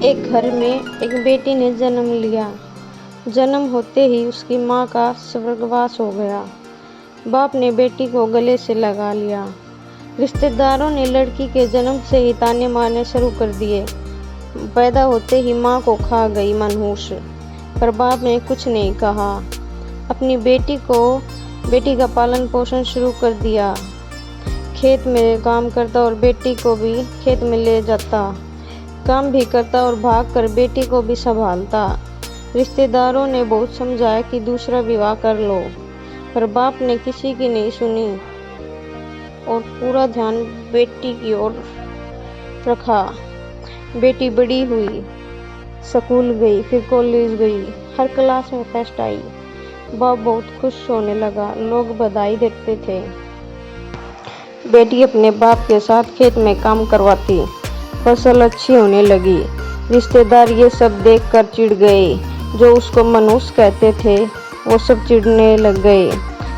एक घर में एक बेटी ने जन्म लिया। जन्म होते ही उसकी माँ का स्वर्गवास हो गया। बाप ने बेटी को गले से लगा लिया। रिश्तेदारों ने लड़की के जन्म से ही ताने मारने शुरू कर दिए। पैदा होते ही माँ को खा गई मनहूस, पर बाप ने कुछ नहीं कहा। अपनी बेटी का पालन पोषण शुरू कर दिया। खेत में काम करता और बेटी को भी खेत में ले जाता। काम भी करता और भाग कर बेटी को भी संभालता। रिश्तेदारों ने बहुत समझाया कि दूसरा विवाह कर लो, पर बाप ने किसी की नहीं सुनी और पूरा ध्यान बेटी की ओर रखा। बेटी बड़ी हुई, स्कूल गई, फिर कॉलेज गई, हर क्लास में फर्स्ट आई। बाप बहुत खुश होने लगा, लोग बधाई देते थे। बेटी अपने बाप के साथ खेत में काम करवाती, फसल अच्छी होने लगी। रिश्तेदार ये सब देखकर चिढ़ गए। जो उसको मनहूस कहते थे वो सब चिढ़ने लग गए।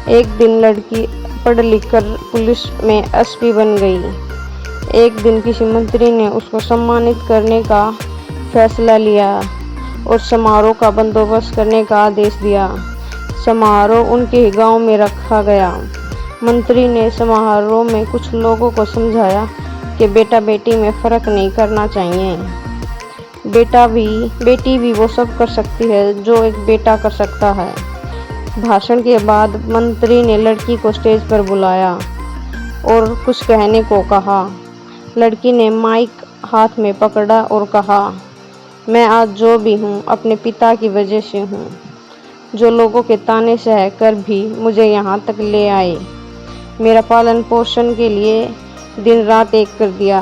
एक दिन लड़की पढ़ लिख कर पुलिस में एसपी बन गई। एक दिन किसी मंत्री ने उसको सम्मानित करने का फैसला लिया और समारोह का बंदोबस्त करने का आदेश दिया। समारोह उनके गांव में रखा गया। मंत्री ने समारोह में कुछ लोगों को समझाया कि बेटा बेटी में फ़र्क नहीं करना चाहिए। बेटी भी वो सब कर सकती है जो एक बेटा कर सकता है। भाषण के बाद मंत्री ने लड़की को स्टेज पर बुलाया और कुछ कहने को कहा। लड़की ने माइक हाथ में पकड़ा और कहा, मैं आज जो भी हूँ अपने पिता की वजह से हूँ, जो लोगों के ताने सह कर भी मुझे यहाँ तक ले आए। मेरा पालन पोषण के लिए दिन रात एक कर दिया।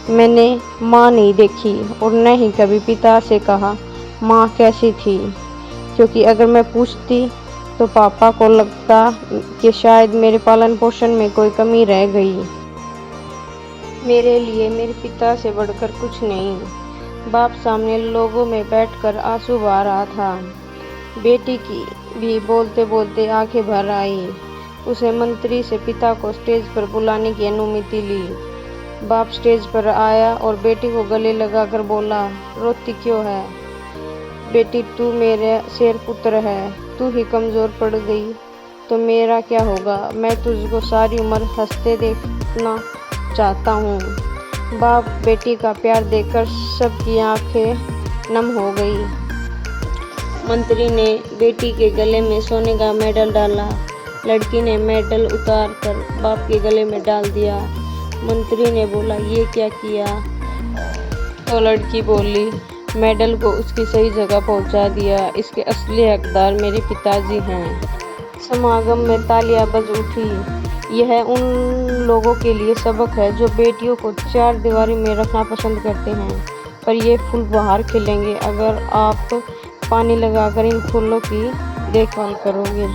मैंने माँ नहीं देखी और न ही कभी पिता से कहा माँ कैसी थी, क्योंकि अगर मैं पूछती तो पापा को लगता कि शायद मेरे पालन पोषण में कोई कमी रह गई। मेरे लिए मेरे पिता से बढ़कर कुछ नहीं। बाप सामने लोगों में बैठकर आंसू बहा रहा था। बेटी की भी बोलते बोलते आंखें भर आई। उसे मंत्री से पिता को स्टेज पर बुलाने की अनुमति ली। बाप स्टेज पर आया और बेटी को गले लगाकर बोला, रोती क्यों है बेटी, तू मेरा शेर पुत्र है। तू ही कमज़ोर पड़ गई तो मेरा क्या होगा। मैं तुझको सारी उम्र हंसते देखना चाहता हूँ। बाप बेटी का प्यार देखकर सबकी आंखें नम हो गई। मंत्री ने बेटी के गले में सोने का मेडल डाला। लड़की ने मेडल उतार कर बाप के गले में डाल दिया। मंत्री ने बोला, ये क्या किया? तो लड़की बोली, मेडल को उसकी सही जगह पहुंचा दिया। इसके असली हकदार मेरे पिताजी हैं। समागम में तालियां बज उठी। यह उन लोगों के लिए सबक है जो बेटियों को चार दीवारी में रखना पसंद करते हैं, पर ये फूल बाहर खिलेंगे अगर आप पानी लगाकर इन फूलों की देखभाल करोगे।